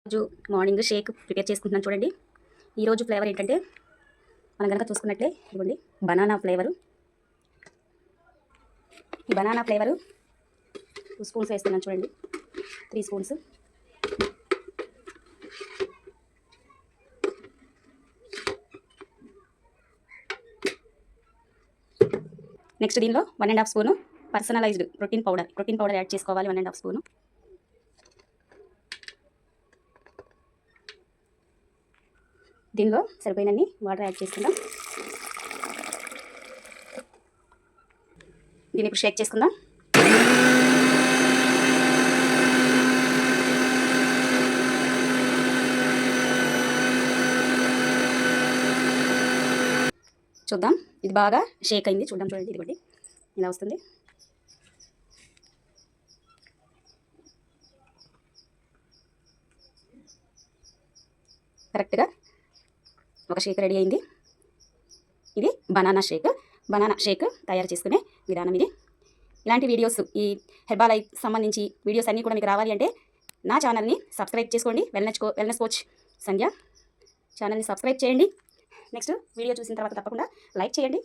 రోజు morning Sheikh prepare చేసుకుంటున్నాను చూడండి. ఈరోజు ఫ్లేవర్ ఏంటంటే మనం కనుక చూసుకున్నట్లే ఇదిగోండి బనానా ఫ్లేవరు. ఈ బనానా ఫ్లేవరు 2 స్పూన్స్ వేస్తున్నాను చూడండి, 3 స్పూన్స్. నెక్స్ట్ దీనిలో 1.5 spoon personalised protein powder add చేసుకోవాలి. 1.5 స్పూను. దీనిలో సరిపోయినన్ని వాటర్ యాడ్ చేసుకుందాం. దీన్ని ఇప్పుడు షేక్ చేసుకుందాం. చూద్దాం, ఇది బాగా షేక్ అయింది. చూద్దాం చూడండి, ఇది ఒకటి ఇలా వస్తుంది. కరెక్ట్గా ఒక షేక్ రెడీ అయింది. ఇది బనానా షేక్ తయారు చేసుకునే విధానం ఇది. ఇలాంటి వీడియోస్, ఈ హెర్బల్ లైఫ్ సంబంధించి వీడియోస్ అన్నీ కూడా మీకు రావాలి అంటే నా ఛానల్ని సబ్స్క్రైబ్ చేసుకోండి. వెల్నెస్ కోచ్ సంధ్య ఛానల్ని సబ్స్క్రైబ్ చేయండి. నెక్స్ట్ వీడియో చూసిన తర్వాత తప్పకుండా లైక్ చేయండి.